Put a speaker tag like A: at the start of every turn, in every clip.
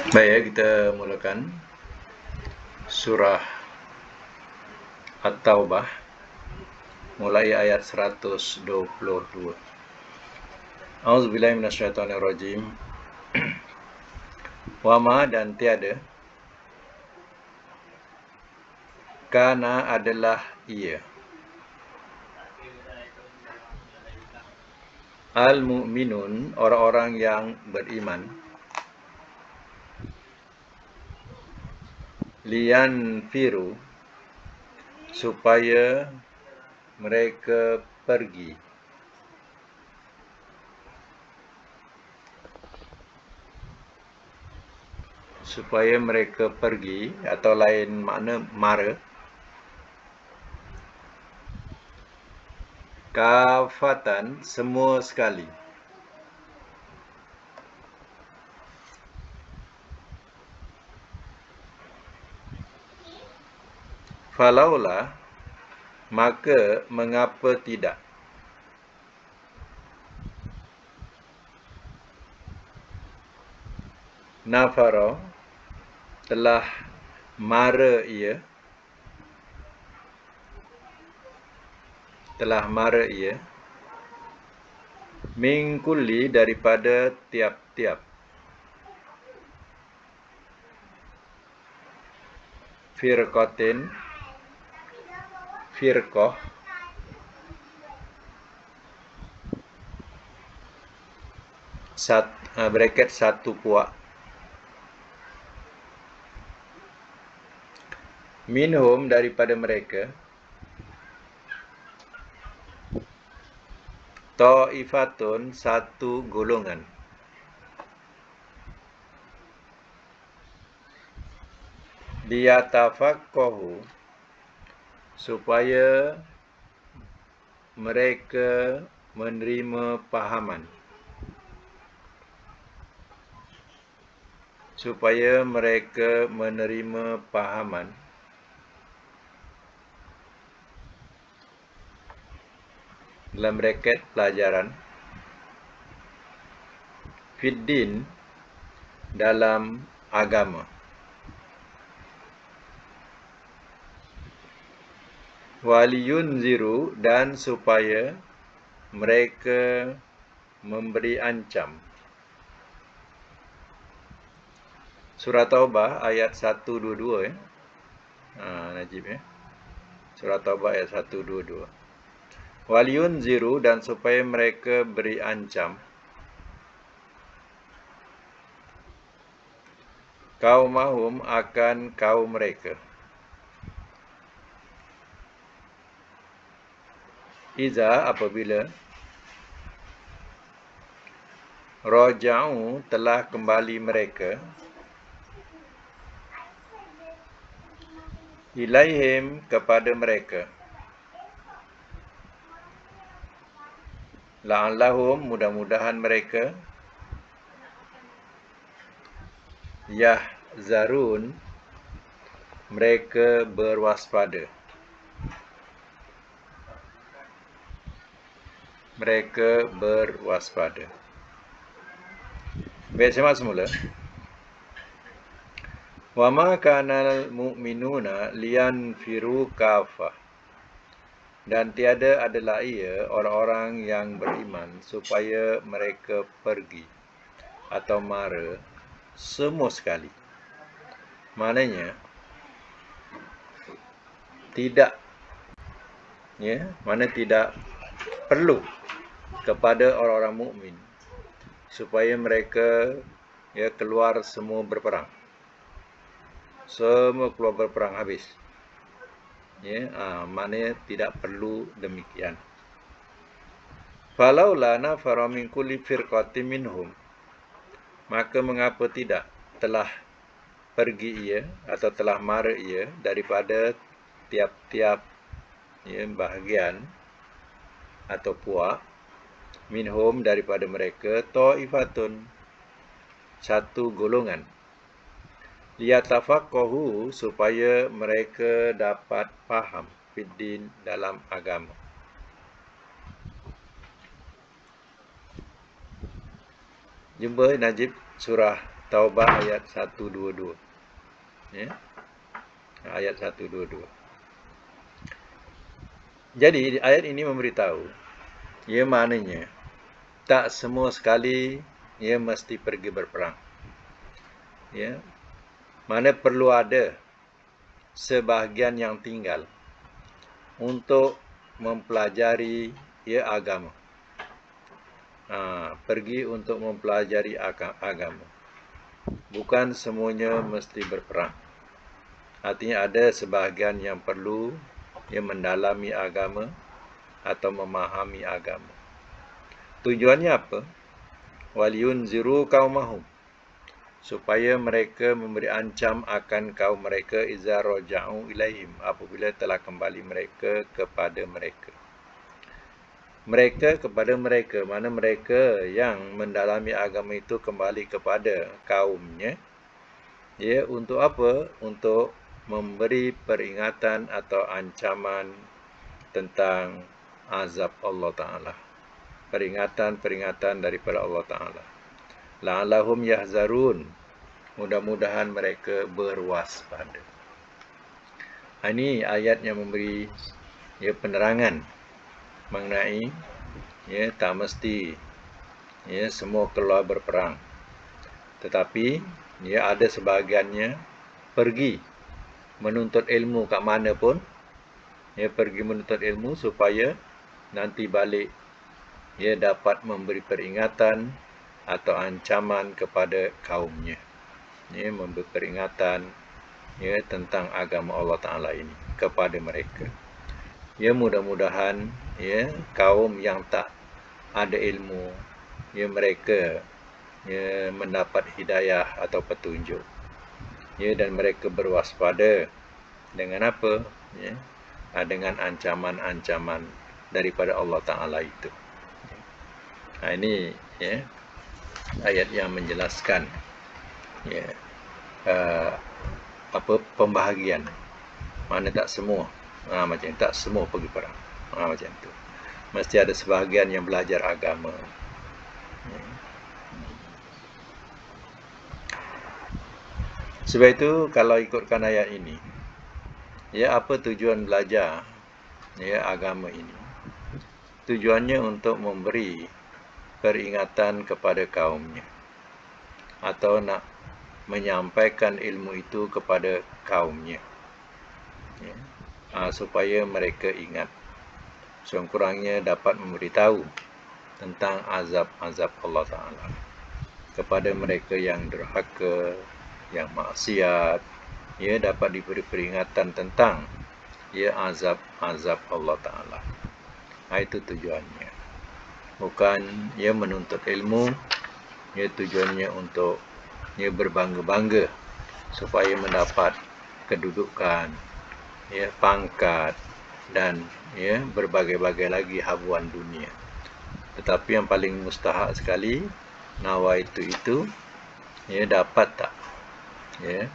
A: Baik ya, kita mulakan surah At-Taubah mulai ayat 122. A'udzubillahi minasyaitonirrajim. Wama dan tiada, kana adalah ia, al-mu'minun orang-orang yang beriman, liyanfiru supaya mereka pergi, atau lain makna mara, kafatan semua sekali. Falaulah maka mengapa tidak, nafara telah mara ia, min kulli daripada tiap-tiap, firqah bracket satu puak, minhum daripada mereka, ta'ifatun satu golongan, liyatafaqahu supaya mereka menerima pahaman, dalam bracket pelajaran, fiddin dalam agama, waliyunziru dan supaya mereka memberi ancam. Surah Taubah ayat 122 ya. Najib ya. Surah Taubah ayat 122. Waliyunziru dan supaya mereka beri ancam kaumahum akan kaum mereka, iza apabila raja'u telah kembali mereka, ilaihim kepada mereka, la'allahum mudah-mudahan mereka, yahzarun mereka berwaspada, Baik, semak semula. Wa ma kanal mu'minuna liyanfiru kafah, dan tiada adalah ia orang-orang yang beriman supaya mereka pergi atau mara semua sekali. Maknanya tidak perlu kepada orang-orang mukmin supaya mereka keluar semua berperang. Semua keluar berperang habis. Maknanya tidak perlu demikian. Falaula nafara min kulli firqatin minhum, maka mengapa tidak telah pergi ia atau telah mara ia daripada tiap-tiap bahagian atau puak, minhum daripada mereka, ta'ifatun satu golongan, liyatafaqahu supaya mereka dapat faham, fiddin dalam agama. Jumpa Najib surah Taubah ayat 122. Ya. Ayat 122. Jadi ayat ini memberitahu, ya maknanya tak semua sekali ya mesti pergi berperang. Ya. Mana perlu ada sebahagian yang tinggal untuk mempelajari ya agama. Pergi untuk mempelajari agama. Bukan semuanya mesti berperang. Artinya ada sebahagian yang perlu yang mendalami agama atau memahami agama. Tujuannya apa? Waliyunziru qaumahum, supaya mereka memberi ancam akan kaum mereka iza raja'u ilaihim, apabila telah kembali mereka kepada mereka. Mereka kepada mereka, mana mereka yang mendalami agama itu kembali kepada kaumnya. Ya, untuk apa? Untuk memberi peringatan atau ancaman tentang azab Allah Ta'ala. Peringatan-peringatan daripada Allah Ta'ala. La'allahum yahzarun. Mudah-mudahan mereka berwaspada. Ini ayat yang memberi ya penerangan mengenai ya tak mesti ya semua keluar berperang. Tetapi ya ada sebahagiannya pergi menuntut ilmu kat mana pun. Ya pergi menuntut ilmu supaya nanti balik ia dapat memberi peringatan atau ancaman kepada kaumnya. Ya, memberi peringatan ya tentang agama Allah Ta'ala ini kepada mereka. Ya mudah-mudahan ya kaum yang tak ada ilmu ya mereka ya mendapat hidayah atau petunjuk. Ya, dan mereka berwaspada dengan apa? Ya, dengan ancaman-ancaman daripada Allah Ta'ala itu. Ini ya ayat yang menjelaskan ya pembahagian. Mana tak semua macam tak semua pergi perang. Macam tu. Mesti ada sebahagian yang belajar agama. Ya. Sebab itu kalau ikutkan ayat ini, ya apa tujuan belajar ya agama ini? Tujuannya untuk memberi peringatan kepada kaumnya, atau nak menyampaikan ilmu itu kepada kaumnya, ya. Supaya mereka ingat, sekurang-kurangnya dapat memberitahu tentang azab-azab Allah Ta'ala kepada mereka yang derhaka, yang maksiat, ya dapat diberi peringatan tentang ya azab-azab Allah Ta'ala. Itu tujuannya. Bukan ya menuntut ilmu, ya tujuannya untuk ya berbangga-bangga supaya mendapat kedudukan, ya pangkat, dan ya berbagai-bagai lagi habuan dunia. Tetapi yang paling mustahak sekali, nawaitu itu ya dapat tak ya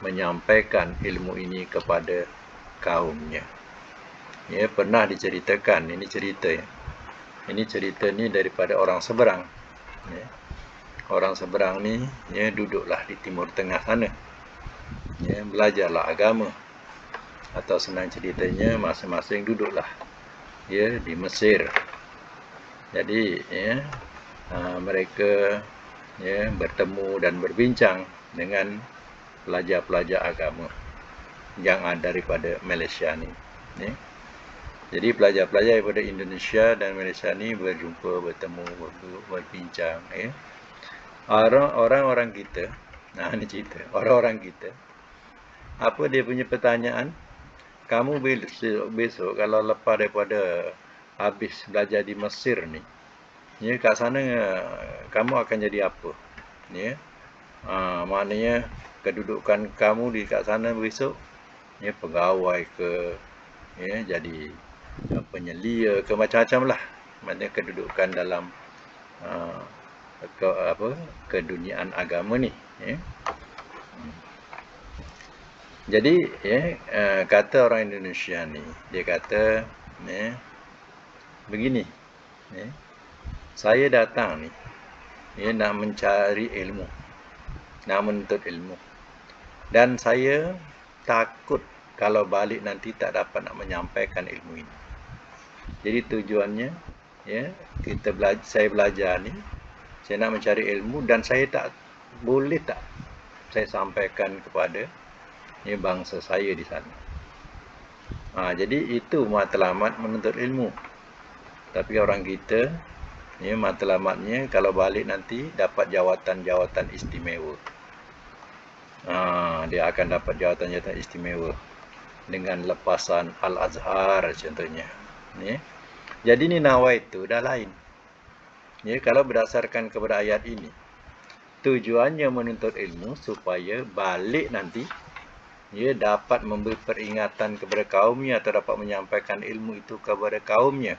A: menyampaikan ilmu ini kepada kaumnya. Ya pernah diceritakan, ini cerita ya. Ini cerita ni daripada orang seberang. Ya. Orang seberang ni ya duduklah di Timur Tengah sana. Ya, belajarlah agama. Atau senang ceritanya masing-masing duduklah ya di Mesir. Jadi ya mereka ya bertemu dan berbincang dengan pelajar-pelajar agama yang ada daripada Malaysia ni. Ya. Jadi pelajar-pelajar daripada Indonesia dan Malaysia ni berjumpa, bertemu, berbincang. Ya. Orang-orang kita, ni cerita, orang-orang kita, apa dia punya pertanyaan? Kamu besok kalau lepas daripada habis belajar di Mesir ni, ya kat sana kamu akan jadi apa? Ya. Maknanya kedudukan kamu di kat sana besok ya pegawai ke, ya jadi penyelia ke, macam-macam lah. Maknanya kedudukan dalam keduniaan agama ni, ya. Jadi ya kata orang Indonesia ni, dia kata ya begini, ya, saya datang ni ya nak mencari ilmu. nak menuntut ilmu. Dan saya takut kalau balik nanti tak dapat nak menyampaikan ilmu ini. Jadi tujuannya, ya, saya belajar ni, saya nak mencari ilmu dan saya tak boleh tak saya sampaikan kepada bangsa saya di sana. Jadi itu matlamat menuntut ilmu. Tapi orang kita, matlamatnya kalau balik nanti dapat jawatan-jawatan istimewa. Dia akan dapat jawatan-jawatan istimewa dengan lepasan Al-Azhar contohnya. Jadi ni nawaitu dah lain. Kalau berdasarkan kepada ayat ini, tujuannya menuntut ilmu supaya balik nanti dia dapat memberi peringatan kepada kaumnya atau dapat menyampaikan ilmu itu kepada kaumnya,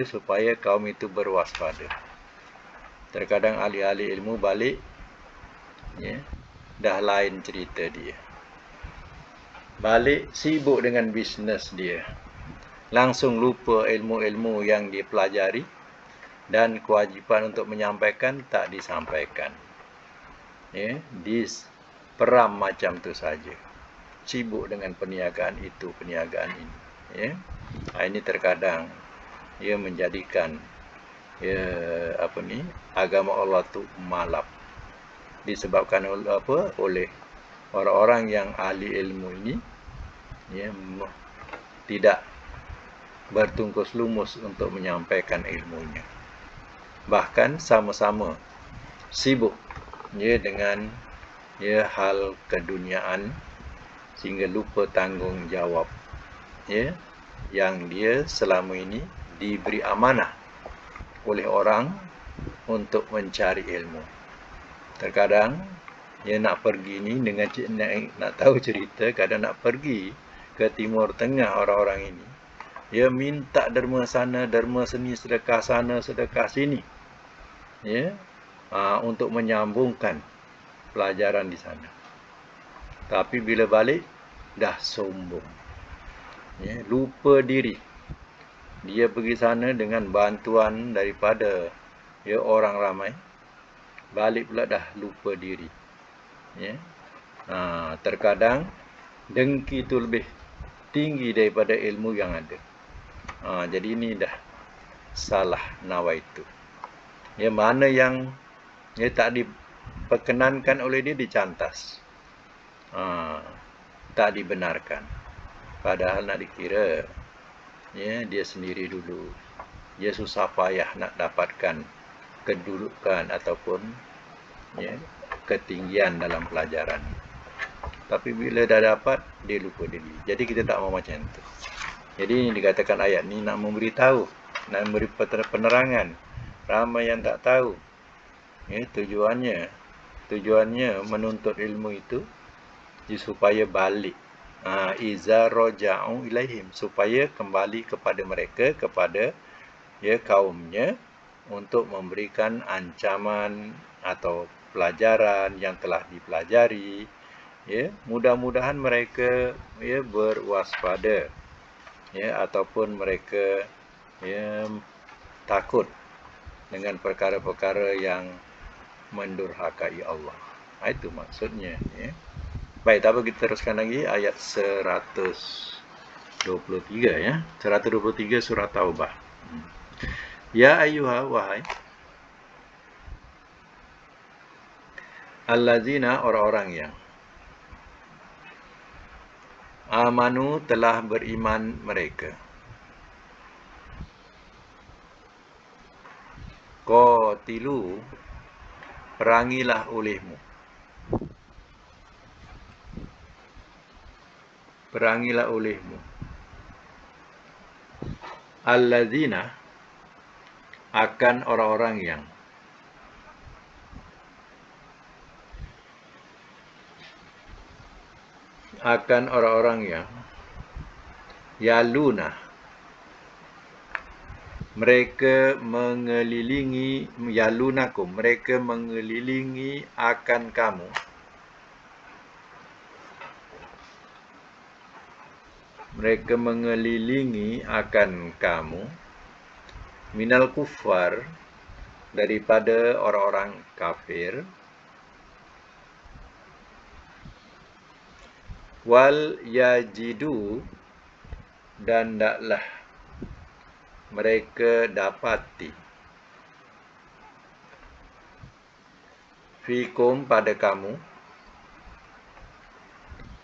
A: supaya kaum itu berwaspada. Terkadang ahli-ahli ilmu balik, dah lain cerita dia. Balik sibuk dengan bisnes dia, langsung lupa ilmu-ilmu yang dia pelajari dan kewajipan untuk menyampaikan tak disampaikan. Diperam macam tu saja. Sibuk dengan perniagaan itu, perniagaan ini. Ini terkadang menjadikan agama Allah tu malap. Disebabkan oleh orang-orang yang ahli ilmu ini tidak bertungkus lumus untuk menyampaikan ilmunya. Bahkan sama-sama sibuk dengan hal keduniaan sehingga lupa tanggungjawab yang dia selama ini diberi amanah oleh orang untuk mencari ilmu. Terkadang nak pergi ni dengan nak tahu cerita, kadang nak pergi ke Timur Tengah orang-orang ini, dia minta derma sana, derma sini, sedekah sana, sedekah sini, untuk menyambungkan pelajaran di sana. Tapi bila balik dah sombong, lupa diri. Dia pergi sana dengan bantuan daripada orang ramai, balik pula dah lupa diri. Terkadang dengki itu lebih tinggi daripada ilmu yang ada. Jadi ini dah salah nawaitu. Mana yang tak diperkenankan oleh dia dicantas, tak dibenarkan. Padahal nak dikira dia sendiri dulu, dia susah payah nak dapatkan kedudukan ataupun ketinggian dalam pelajaran. Tapi bila dah dapat, dia lupa diri. Jadi kita tak mau macam tu. Jadi ini dikatakan ayat ni nak memberitahu, nak memberi penerangan. Ramai yang tak tahu tujuannya menuntut ilmu itu supaya balik, iza roja'u ilaihim, supaya kembali kepada mereka, kepada kaumnya, untuk memberikan ancaman atau pelajaran yang telah dipelajari. Mudah-mudahan mereka berwaspada, ataupun mereka takut dengan perkara-perkara yang mendurhakai Allah. Itu maksudnya. Baik, tak apa, kita teruskan lagi ayat 123 123 surah Taubah. Ya ayyuha, wahai allazina, orang-orang yang amanu, telah beriman mereka, qatilu, perangilah olehmu, perangilah olehmu, allazina, akan orang-orang yang yaluna, mereka mengelilingi, yalunakum, mereka mengelilingi akan kamu, mereka mengelilingi akan kamu, minal kufar, daripada orang-orang kafir, Wal yajidu, dan daklah mereka dapati, fikum pada kamu,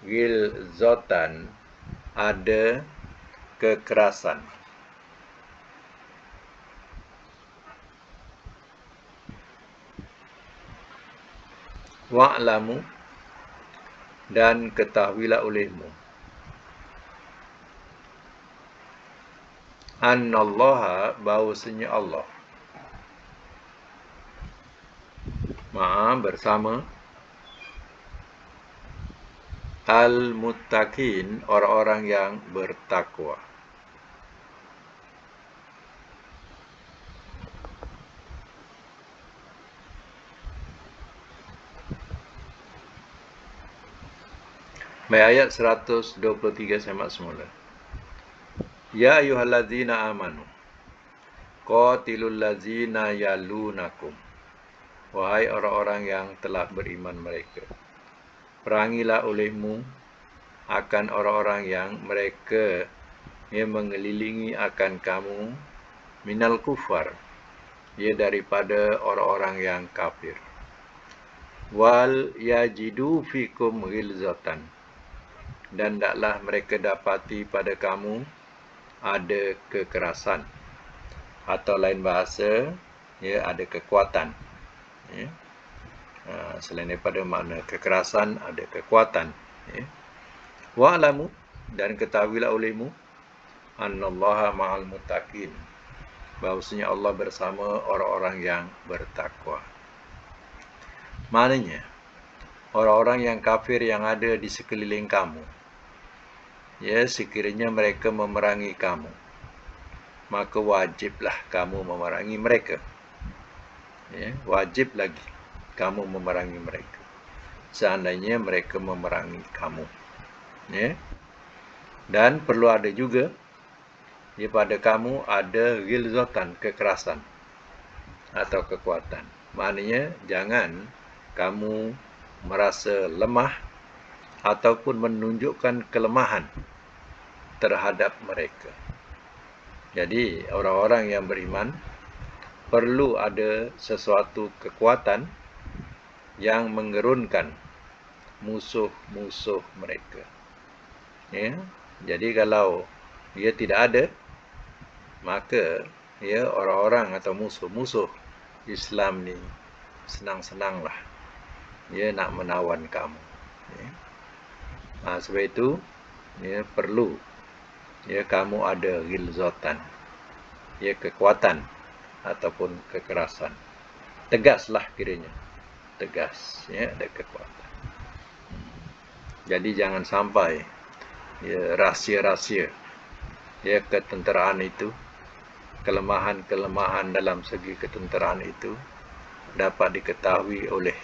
A: ghilzatan, ada kekerasan. Wa'lamu, dan ketahuilah olehmu, annallaha, bahawasanya Allah, ma'a, bersama, al-muttaqin, orang-orang yang bertakwa. Baik, ayat 123 semak semula. Ya ayyuhallazina amanu, qatilul lazina yalunakum. Wahai orang-orang yang telah beriman mereka, perangilah olehmu akan orang-orang yang mereka mengelilingi akan kamu, minal kufar, ia daripada orang-orang yang kafir. Wal yajidu fikum ghilzatan, dan taklah mereka dapati pada kamu ada kekerasan, atau lain bahasa, ya, ada kekuatan. Ya. Selain daripada makna kekerasan, ada kekuatan. Ya. Wa'lamu, dan ketahuilah olehmu, annallaha ma'al muttaqin, bahawasanya Allah bersama orang-orang yang bertakwa. Maknanya, orang-orang yang kafir yang ada di sekeliling kamu, ya, sekiranya mereka memerangi kamu, maka wajiblah kamu memerangi mereka. Ya, wajib lagi kamu memerangi mereka, seandainya mereka memerangi kamu. Ya. Dan perlu ada juga, ya, pada kamu ada ghilzatan, kekerasan atau kekuatan. Maknanya jangan kamu merasa lemah ataupun menunjukkan kelemahan terhadap mereka. Jadi orang-orang yang beriman perlu ada sesuatu kekuatan yang mengerunkan musuh-musuh mereka. Ya, jadi kalau dia tidak ada, maka, ya, orang-orang atau musuh-musuh Islam ni senang-senanglah, ya, nak menawan kamu. Ya. Sebab itu, ya, perlu, ya, kamu ada ghilzatan, ya, kekuatan ataupun kekerasan. Tegaslah kiranya, tegas, ya, ada kekuatan. Jadi jangan sampai, ya, rahsia-rahsia, ya, ketenteraan itu, kelemahan-kelemahan dalam segi ketenteraan itu dapat diketahui oleh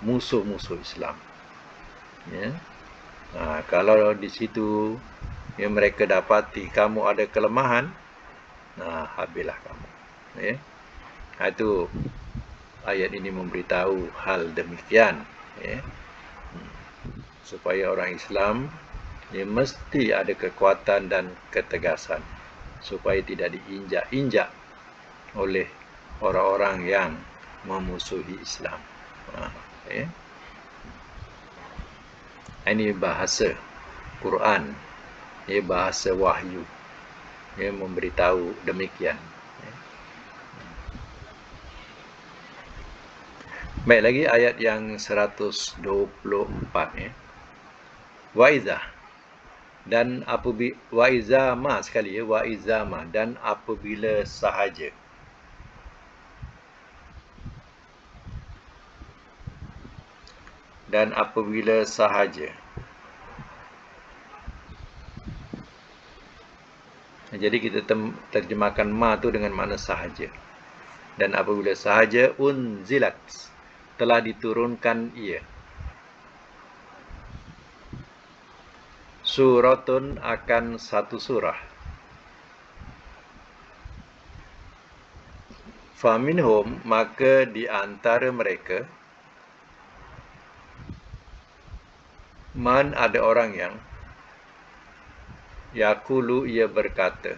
A: musuh-musuh Islam. Ya. Kalau di situ, ya, mereka dapati kamu ada kelemahan, habislah kamu. Ya. Itu ayat ini memberitahu hal demikian. Ya. Supaya orang Islam, ya, mesti ada kekuatan dan ketegasan, supaya tidak diinjak-injak oleh orang-orang yang memusuhi Islam. Ya. Ini bahasa Quran, ya, bahasa wahyu, ya, memberitahu demikian. Ya. Baik, lagi ayat yang 124. Ya. Wa'izah, dan apabila, wa'izama sekali, ya, wa'izama, dan apabila sahaja. Dan apabila sahaja. Jadi kita terjemahkan ma tu dengan makna sahaja. Dan apabila sahaja, unzilat, telah diturunkan ia, suratun, akan satu surah. Faminhum, maka di antara mereka, Man ada orang yang yaqulu ia berkata,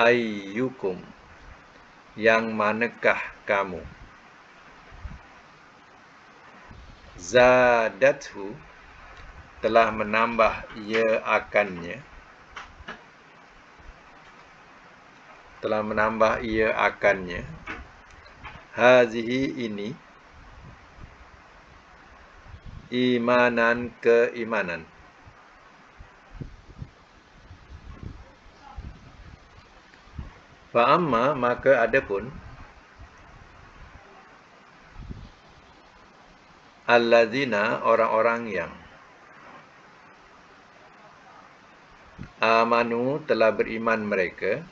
A: ayyukum yang manakah kamu, zadathu telah menambah ia akannya, hazihi ini, imanan keimanan. Fa'amma maka adapun allazina orang-orang yang amanu telah beriman mereka,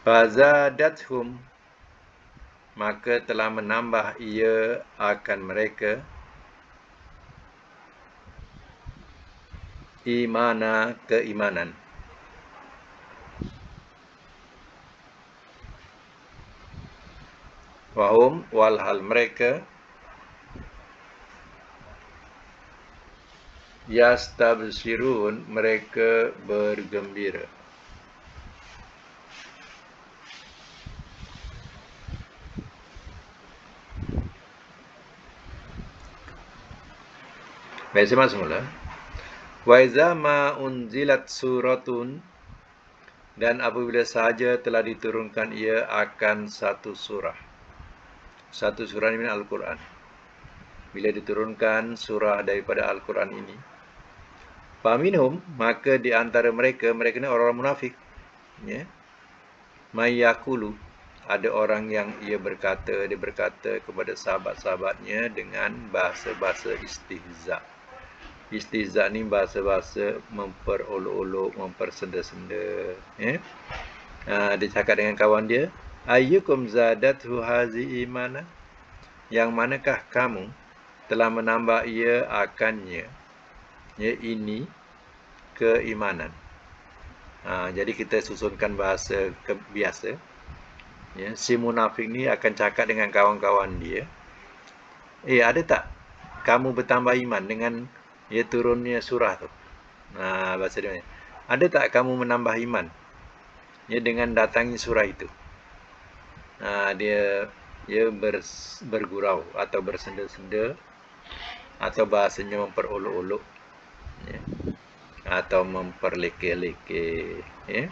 A: fazadathum maka telah menambah ia akan mereka, imana keimanan. Wahum walhal mereka yastabsirun mereka bergembira. Baik, saya semula. Wa iza ma unzilat suratun, dan apabila sahaja telah diturunkan ia akan satu surah. Satu surah ini Al-Quran. Bila diturunkan surah daripada Al-Quran ini, faminhum maka di antara mereka ni orang-orang munafik, ya. Mayyakulu ada orang yang dia berkata kepada sahabat-sahabatnya dengan bahasa-bahasa istihza. Istihza ni bahasa-bahasa memperolok-olok, mempersenda-senda, ya. Dia cakap dengan kawan dia, ayyukum zadathu hazi imana, yang manakah kamu telah menambah ia akannya, ya, ini keimanan. Jadi kita susunkan bahasa biasa, ya. Si munafik ni akan cakap dengan kawan-kawan dia, ada tak kamu bertambah iman dengan turunnya surah tu? Bahasa dia, ada tak kamu menambah iman, ya, dengan datangnya surah itu? Dia bergurau atau bersenda-senda, atau bahasanya memperolok-olok, ya, atau memperleke-leke, ya.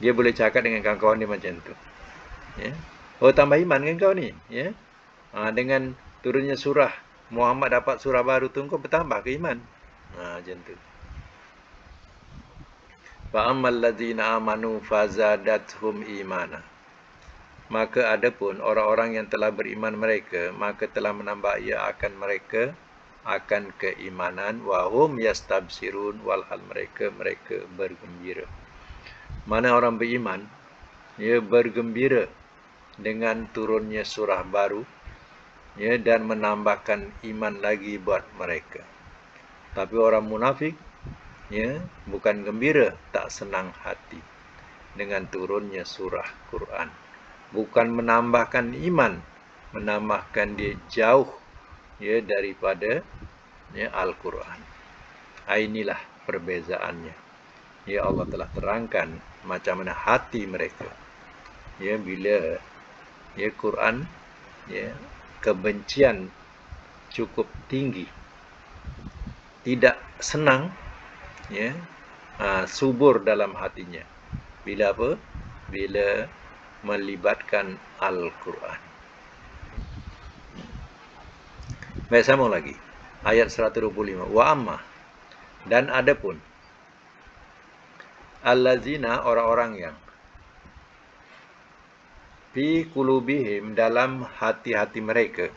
A: Dia boleh cakap dengan kawan-kawan dia macam tu, ya. Oh, tambah iman kan kau ni, ya. Dengan turunnya surah, Muhammad dapat surah baru tu, kau bertambah ke iman? Macam tu. Fa ammal ladzina amanu fazadathum imana, maka adapun orang-orang yang telah beriman mereka, maka telah menambah ia akan mereka akan keimanan, wahum yastabsirun walhal mereka bergembira. Mana orang beriman, dia bergembira dengan turunnya surah baru, ya, dan menambahkan iman lagi buat mereka. Tapi orang munafik, ya, bukan gembira, tak senang hati dengan turunnya surah Quran. Bukan menambahkan iman, menambahkan dia jauh, ya, daripada, ya, Al-Quran. Inilah perbezaannya. Ya, Allah telah terangkan macam mana hati mereka, ya, bila, ya, Quran, ya, kebencian cukup tinggi, tidak senang, ya, subur dalam hatinya. Bila apa? Bila melibatkan Al-Quran. Baik, sambung lagi. Ayat 125. Wa amma, dan adapun allazina orang-orang yang fi qulubihim dalam hati-hati mereka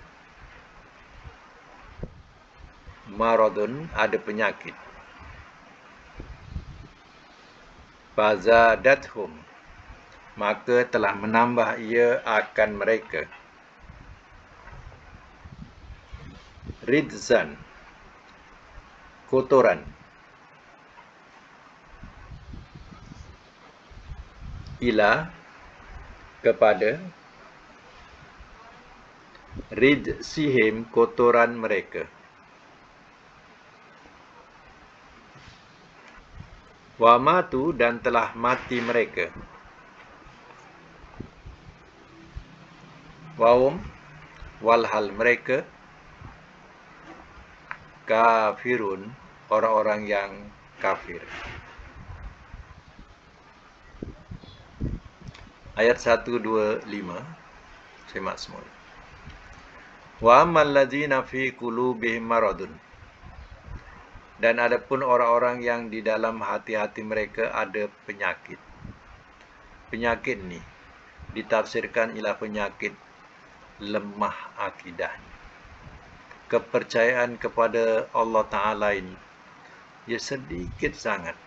A: maradun ada penyakit, fazadathum maka telah menambah ia akan mereka rijzan kotoran, ila kepada rijsihim, kotoran mereka. Wa matu, dan telah mati mereka. Wahum, walhal mereka, kafirun, orang-orang yang kafir. Ayat 125, semak semua. Wa ammal ladzina fi qulubihim maradun, dan adapun orang-orang yang di dalam hati-hati mereka ada penyakit. Penyakit ni ditafsirkan ialah penyakit lemah akidah. Kepercayaan kepada Allah Ta'ala ini, ia sedikit sangat.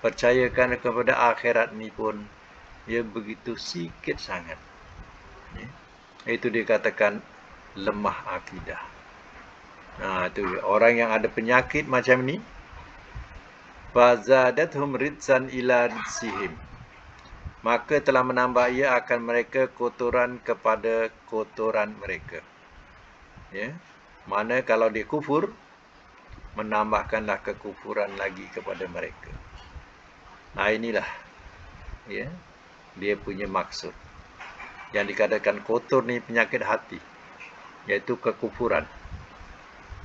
A: Percayakan kepada akhirat ni pun, ia begitu sikit sangat. Itu dikatakan lemah akidah. Itu orang yang ada penyakit macam ni, fazadathum ridsan ila ridsihim, maka telah menambah ia akan mereka kotoran kepada kotoran mereka. Mana kalau dia kufur, menambahkanlah kekufuran lagi kepada mereka. Inilah dia punya maksud. Yang dikatakan kotor ni penyakit hati, iaitu kekufuran.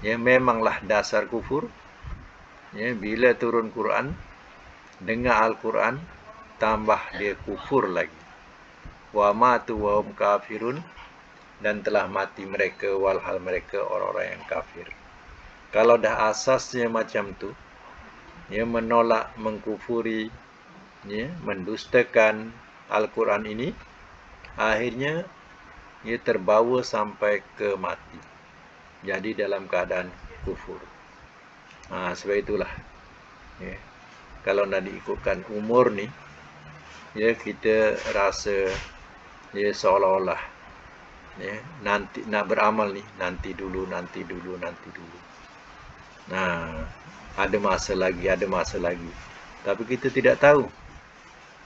A: Memanglah dasar kufur. Bila turun Quran, dengar Al-Quran, tambah dia kufur lagi. Wa matu wa hum kafirun, dan telah mati mereka walhal mereka orang-orang yang kafir. Kalau dah asasnya macam tu, menolak, mengkufuri, mendustakan Al-Quran ini, akhirnya ia terbawa sampai ke mati. Jadi dalam keadaan kufur. Sebab itulah, kalau nak diikutkan umur ni, kita rasa seolah-olah nanti nak beramal ni, nanti dulu. Ada masa lagi. Tapi kita tidak tahu.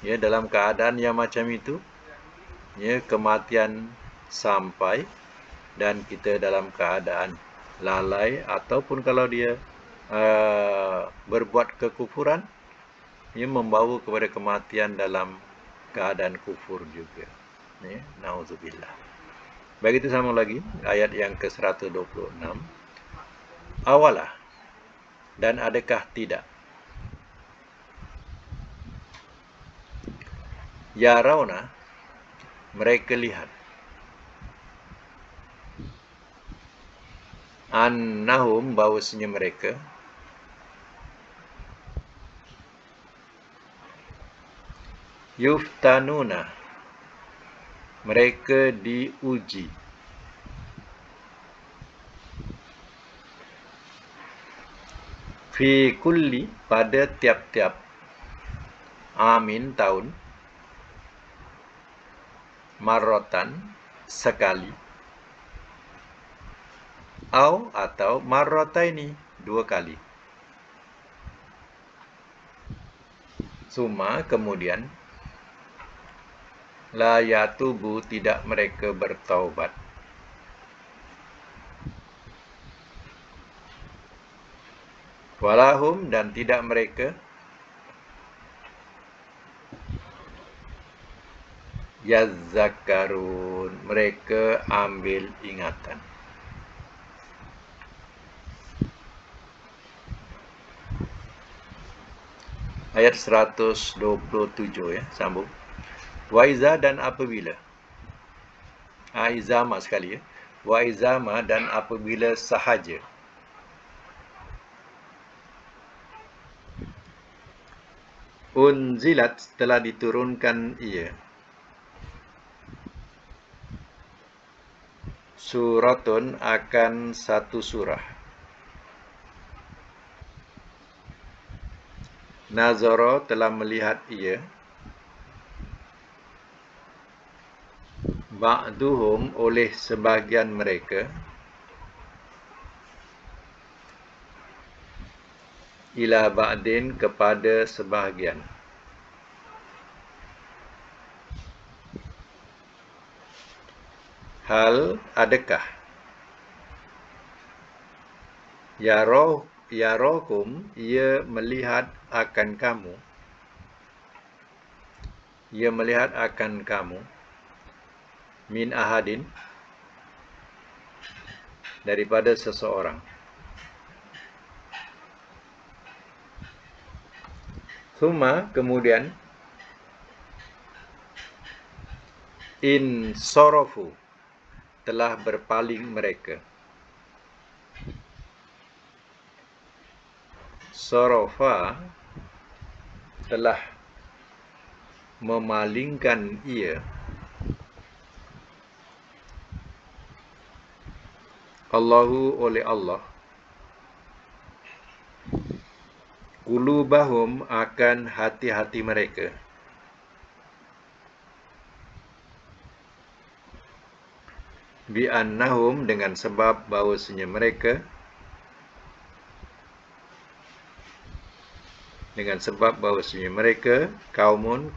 A: Dalam keadaan yang macam itu, kematian sampai dan kita dalam keadaan lalai, ataupun kalau dia berbuat kekufuran, membawa kepada kematian dalam keadaan kufur juga. Nauzubillah. Baik, itu sama lagi ayat yang ke-126. Awalah, dan adakah tidak, yarawna, mereka lihat, annahum, bahawasanya mereka, yuftanuna, mereka diuji, fi kulli, pada tiap-tiap, amin, tahun, marrotan, sekali, atau marrotaini, 2 kali. Summa, kemudian, la yatubu, tidak mereka bertaubat. Walahum, dan tidak mereka yazzakarun, mereka ambil ingatan. Ayat 127, sambung. Wa iza, dan apabila, izama sekali, wa izama, dan apabila sahaja, unzilat, telah diturunkan ia, suratun, akan satu surah, nazara, telah melihat ia, ba'duhum, oleh sebahagian mereka, ila ba'din, kepada sebahagian. Hal adakah yarokum ia melihat akan kamu, min ahadin daripada seseorang. Thumma kemudian in sorofu telah berpaling mereka. Sorofa telah memalingkan ia. Allahu oleh Allah. Qulubahum akan hati-hati mereka. Bi'annahum dengan sebab bahawasanya mereka, kaum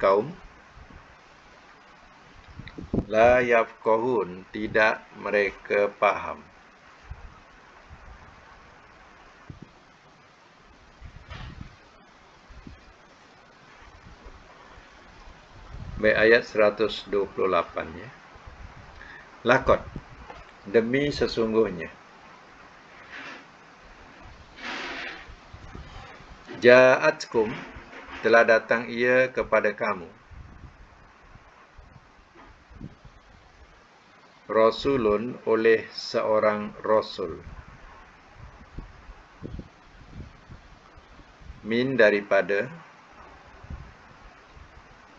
A: la yafqahun tidak mereka faham. Baik, ayat 128 ya. Laqad demi sesungguhnya ja'atkum telah datang ia kepada kamu rasulun oleh seorang rasul min daripada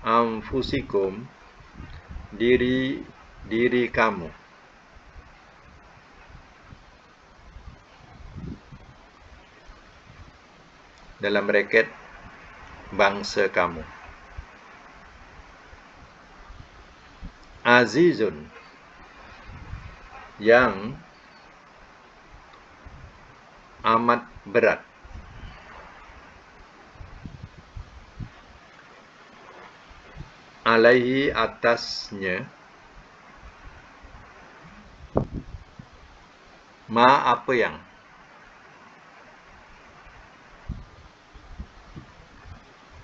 A: anfusikum diri kamu, dalam braket bangsa kamu. Azizun yang amat berat, alaihi atasnya, ma apa yang,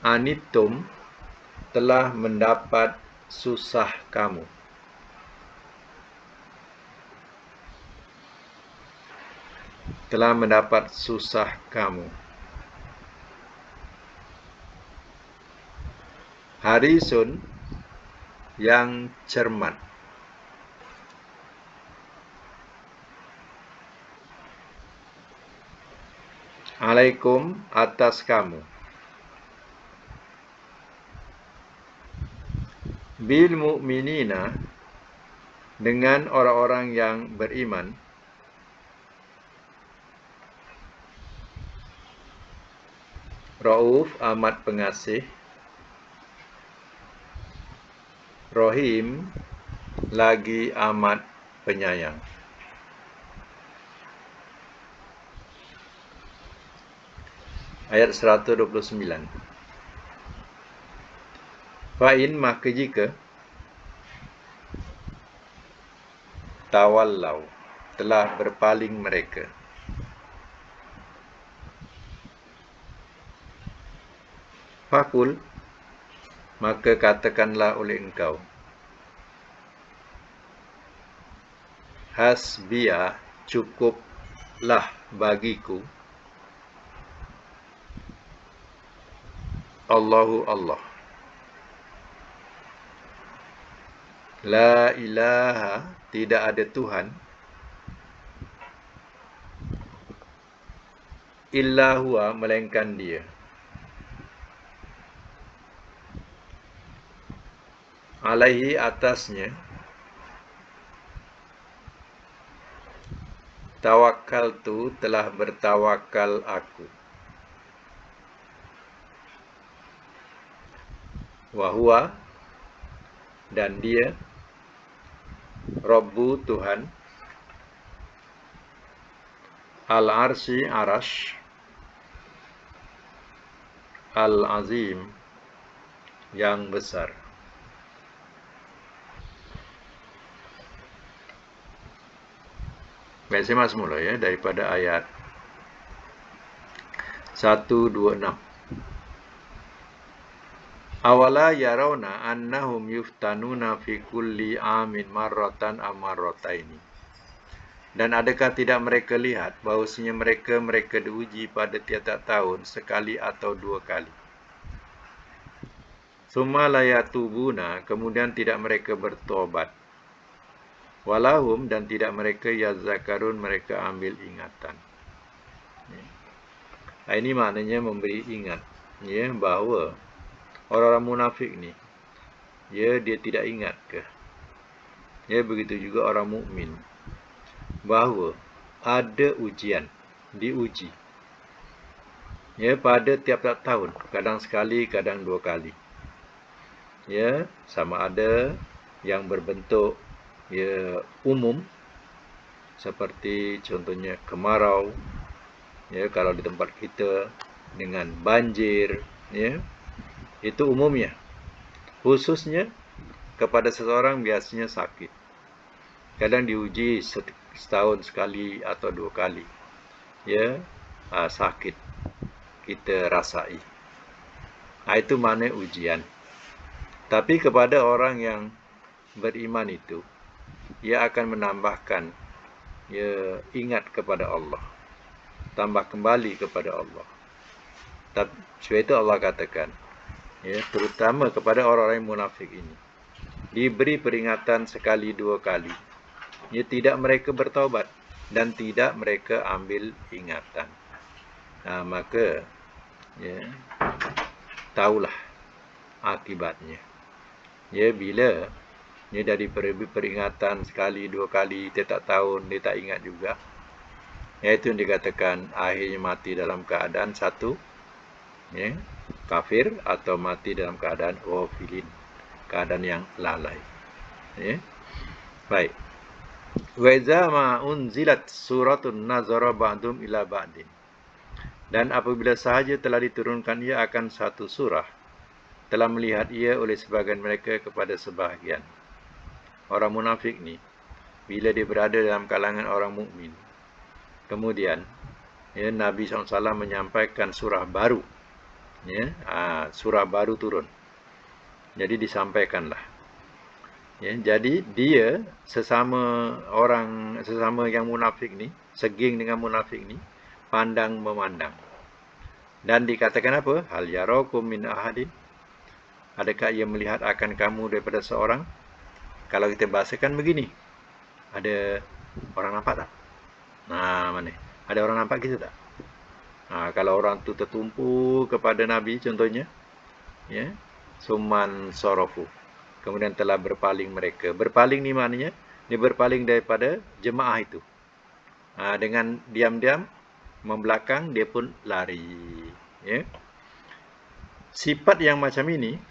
A: anitum telah mendapat susah kamu, harisun yang cermat, alaikum atas kamu, bil mu'minina dengan orang-orang yang beriman, rauf amat pengasih, Rahim lagi amat penyayang. Ayat 129. Fa'in maka jika tawallau telah berpaling mereka, fakul maka katakanlah oleh engkau, hasbiya cukuplah bagiku, Allahu Allah, la ilaha tidak ada Tuhan, illa huwa melainkan dia, alaihi atasnya, tawakkaltu telah bertawakal aku, wahwa dan dia, Rabbu Tuhan, al-arsi arash, al-azim yang besar. Baik, saya masuk mula ya daripada ayat 126. Awala yarawna annahum yuftanuna fi kulli amin marratan amarrataini. Dan adakah tidak mereka lihat bahawasanya mereka diuji pada tiap-tiap tahun sekali atau dua kali. Summa la yatubuna, kemudian tidak mereka bertobat. Walahum, dan tidak mereka yazzakarun, mereka ambil ingatan. Ini maknanya memberi ingat ya, bahawa orang-orang munafik ni ya, dia tidak ingat ke. Ya, begitu juga orang mukmin, bahawa ada ujian, diuji ya pada tiap-tiap tahun, kadang sekali, kadang dua kali. Ya, sama ada yang berbentuk ya umum, seperti contohnya kemarau ya, kalau di tempat kita dengan banjir ya, itu umumnya. Khususnya kepada seseorang biasanya sakit, kadang diuji setahun sekali atau dua kali ya, sakit kita rasai. Itu makna ujian. Tapi kepada orang yang beriman itu, ia akan menambahkan ya ingat kepada Allah, tambah kembali kepada Allah. Tapi sebab itu Allah katakan ya, terutama kepada orang-orang yang munafik ini, diberi peringatan sekali dua kali ya, tidak mereka bertaubat dan tidak mereka ambil ingatan. Maka ya, tahulah akibatnya ya, bila ya dari peringatan sekali dua kali tiap tahun dia tak ingat juga, iaitu yang dikatakan akhirnya mati dalam keadaan satu ya, kafir, atau mati dalam keadaan ghafilin, keadaan yang lalai ya. Baik. Wa iza ma unzilat suratun nazara ba'dum ila ba'din. Dan apabila sahaja telah diturunkan ia akan satu surah, telah melihat ia oleh sebahagian mereka kepada sebahagian. Orang munafik ni, bila dia berada dalam kalangan orang mukmin, kemudian ya, Nabi SAW menyampaikan surah baru ya, surah baru turun, jadi disampaikanlah ya. Jadi dia sesama yang munafik ni, seging dengan munafik ni, pandang memandang. Dan dikatakan apa? Hal yarakum min ahadin, adakah ia melihat akan kamu daripada seorang? Kalau kita bahasakan begini, ada orang nampak tak? Mana? Ada orang nampak kita tak? Kalau orang tu tertumpu kepada Nabi contohnya ya, summan sorofu, kemudian telah berpaling mereka. Berpaling ni maknanya dia berpaling daripada jemaah itu, dengan diam-diam membelakang, dia pun lari ya. Sifat yang macam ini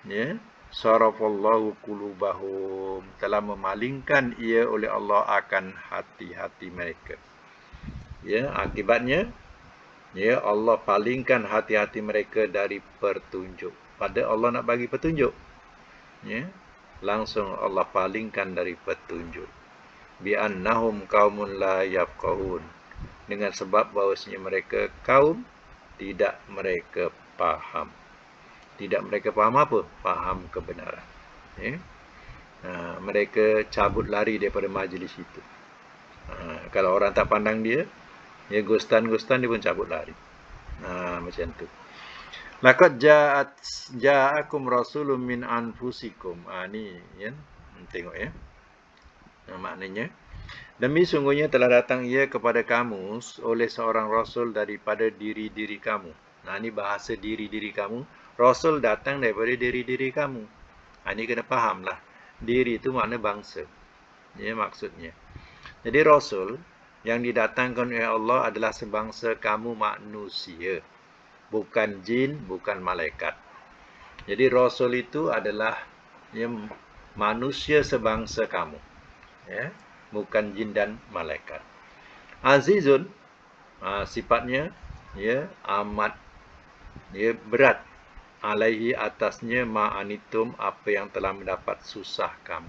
A: ya, sarafallahu qulubahum, telah memalingkan ia oleh Allah akan hati-hati mereka ya. Akibatnya ya, Allah palingkan hati-hati mereka dari petunjuk. Pada Allah nak bagi petunjuk ya, langsung Allah palingkan dari petunjuk. Bi annahum qaumun la yafqahun, dengan sebab bahawasanya mereka kaum tidak mereka faham. Tidak mereka faham apa? Faham kebenaran ya. Mereka cabut lari daripada majlis itu. Kalau orang tak pandang dia ya, gostan-gostan dia pun cabut lari. Macam tu. Laqad ja'akum rasulun min anfusikum. Ni ya, tengok ya. Maknanya, demi sungguhnya telah datang ia kepada kamu oleh seorang rasul daripada diri-diri kamu. Ni bahasa diri-diri kamu. Rasul datang daripada diri-diri kamu. Ini kena fahamlah. Diri itu makna bangsa ya, maksudnya. Jadi rasul yang didatangkan oleh Allah adalah sebangsa kamu manusia, bukan jin, bukan malaikat. Jadi rasul itu adalah ya, manusia sebangsa kamu ya, bukan jin dan malaikat. Azizun, sifatnya ya amat ya berat, alaihi, atasnya, ma'anitum, apa yang telah mendapat susah kamu.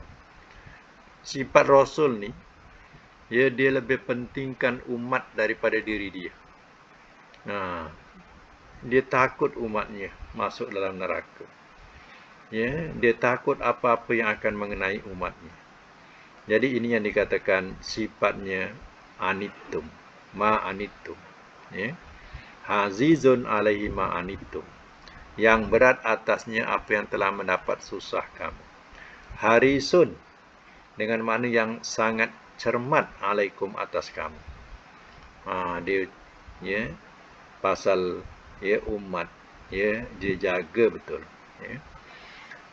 A: Sifat rasul ni Ya, dia lebih pentingkan umat daripada diri dia. Dia takut umatnya masuk dalam neraka. Ya, dia takut apa-apa yang akan mengenai umatnya. Jadi ini yang dikatakan sifatnya anittum, ma anittum. Ya. Azizun alaihi ma anittum. Yang berat atasnya apa yang telah mendapat susah kamu. Harisun, dengan makna yang sangat cermat alaikum atas kamu. Dia ya, pasal ya umat ya, dia jaga betul. Ya.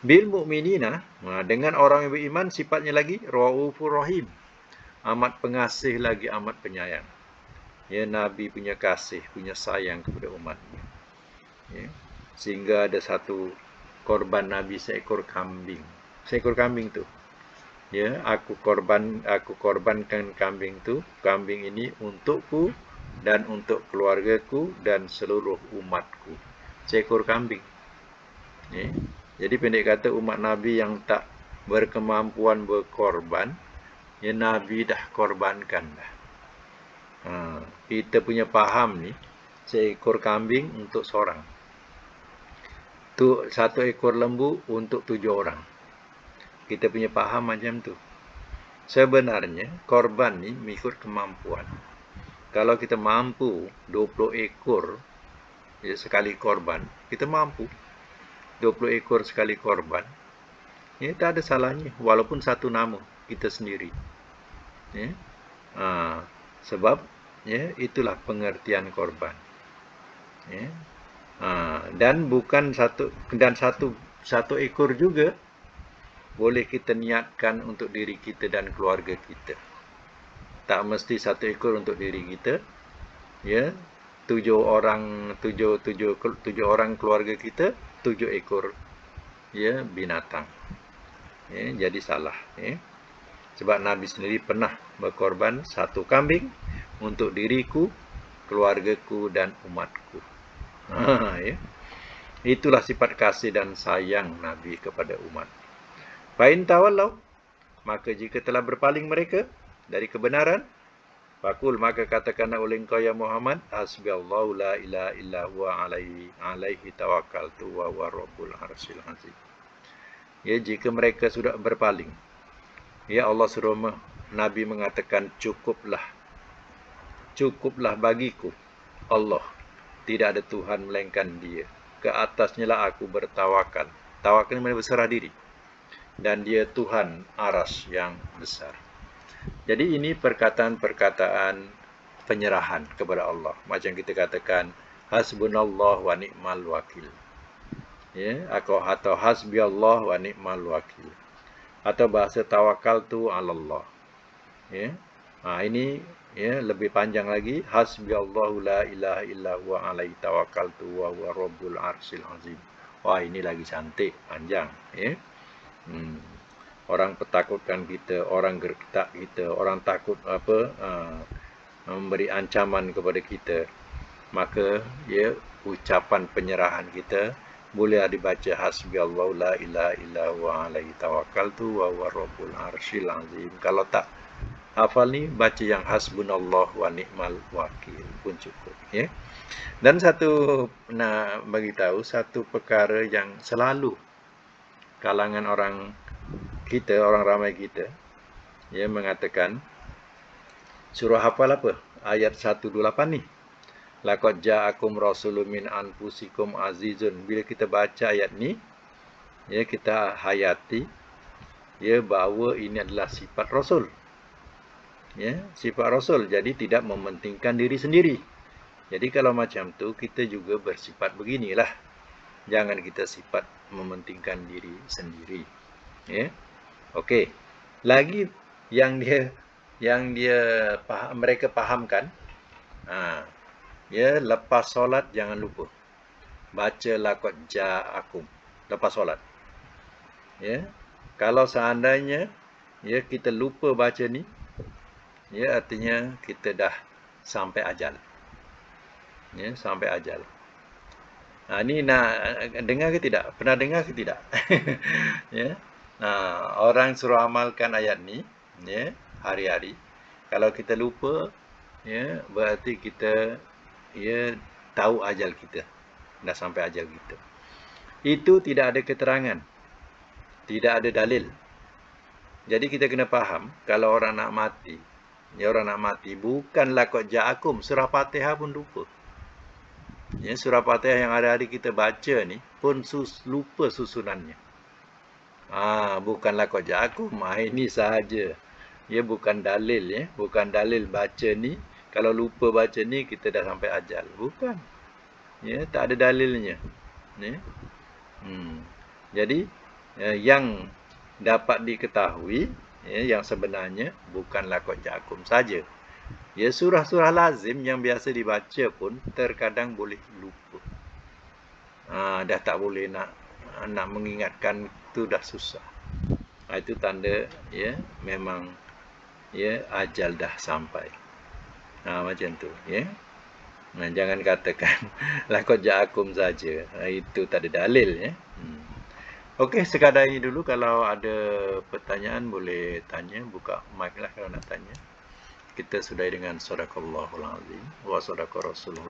A: Bil mu'minina, dengan orang yang beriman sifatnya lagi raufur rahim, amat pengasih lagi amat penyayang. Ya, Nabi punya kasih, punya sayang kepada umatnya. Ya. Sehingga ada satu korban Nabi seekor kambing. Seekor kambing tu. Ya, aku korbankan kambing tu, kambing ini untukku dan untuk keluargaku dan seluruh umatku. Seekor kambing. Ya. Jadi pendek kata umat Nabi yang tak berkemampuan berkorban, ya Nabi dah korbankan dah. Kita punya faham ni, seekor kambing untuk seorang. Tu satu ekor lembu untuk 7 orang. Kita punya faham macam tu. Sebenarnya korban ni mengikut kemampuan. Kalau kita mampu 20 ekor ya, sekali korban, kita mampu 20 ekor sekali korban. Ya, tak ada salahnya walaupun satu nama kita sendiri. Ya. Sebab ya, itulah pengertian korban. Ya. Dan bukan satu ekor juga boleh kita niatkan untuk diri kita dan keluarga kita. Tak mesti satu ekor untuk diri kita. Ya, 7 orang keluarga kita, 7 ekor ya binatang. Ya, jadi salah. Ya. Sebab Nabi sendiri pernah berkorban satu kambing untuk diriku, keluargaku dan umatku. Ya. Itulah sifat kasih dan sayang Nabi kepada umat. Fa'in tawallau, maka jika telah berpaling mereka dari kebenaran, fakul, maka katakanlah oleh engkau ya Muhammad, hasbiyallahu la ilaha illa huwa alaihi tawakkaltu wa huwa rabbul arsyil azim. Ya, jika mereka sudah berpaling, ya Allah suruh Nabi mengatakan cukuplah bagiku Allah, tidak ada Tuhan melainkan Dia, ke atasnya lah aku bertawakal. Tawakal ini berserah diri, dan Dia Tuhan aras yang besar. Jadi ini perkataan-perkataan penyerahan kepada Allah. Macam kita katakan hasbunallah wa ni'mal wakil. Ya, atau hasbiyallah wa ni'mal wakil. Atau bahasa tawakkaltu 'alallah. Ya. Ini ya lebih panjang lagi, hasbiyallahu la ilaha illa huwa alaihi tawakkaltu wa huwa rabbul arsyil azim. Wah, ini lagi cantik, panjang, ya. Orang petakutkan kita, orang gertak kita, orang takut memberi ancaman kepada kita, maka ya ucapan penyerahan kita boleh dibaca hasbiyallahu la ilaha illa huwa alaihi tawakkaltu wa huwa rabbul arsyil azim. Kalau tak hafal ni, baca yang hasbunallah wa ni'mal wakil pun cukup, ya. Dan satu nak bagi tahu satu perkara yang selalu kalangan orang kita, orang ramai kita, ya, mengatakan surah hafal apa? Ayat 128 ni. Laqad ja'akum rasulun min anfusikum azizun. Bila kita baca ayat ni, ya, kita hayati ya bahawa ini adalah sifat Rasul. Ya, sifat Rasul. Jadi tidak mementingkan diri sendiri. Jadi kalau macam tu, kita juga bersifat beginilah. Jangan kita sifat mementingkan diri sendiri. Ya. Okey. Lagi yang mereka fahamkan, ya, lepas solat jangan lupa baca laqad ja'akum lepas solat. Ya. Kalau seandainya ya kita lupa baca ni, ya, artinya kita dah sampai ajal. Ya, sampai ajal. Ni nak dengar ke tidak? Pernah dengar ke tidak? Ya. Orang suruh amalkan ayat ni, ya, hari-hari. Kalau kita lupa, ya, berarti kita tahu ajal kita. Dah sampai ajal kita. Itu tidak ada keterangan. Tidak ada dalil. Jadi kita kena faham, kalau orang nak mati, bukanlah qad ja'akum, surah Fatihah pun lupa. Ya, surah Fatihah yang hari-hari kita baca ni pun lupa susunannya. Bukanlah qad ja'akum, ini sahaja. Ya, bukan dalil, ya, bukan dalil baca ni. Kalau lupa baca ni kita dah sampai ajal. Bukan. Ya, tak ada dalilnya. Ya. Jadi yang dapat diketahui, ya, yang sebenarnya bukanlah qad ja'akum saja. Ya, surah-surah lazim yang biasa dibaca pun terkadang boleh lupa. Dah tak boleh nak mengingatkan, tu dah susah. Itu tanda, ya, memang, ya, ajal dah sampai. Macam tu, ya. Jangan katakan la qad ja'akum saja. Itu tak ada dalil, ya. Okey, sekadar ini dulu. Kalau ada pertanyaan boleh tanya, buka mic lah kalau nak tanya. Kita sudahi dengan sadaqallahul azim wa sadaqa rasulullah.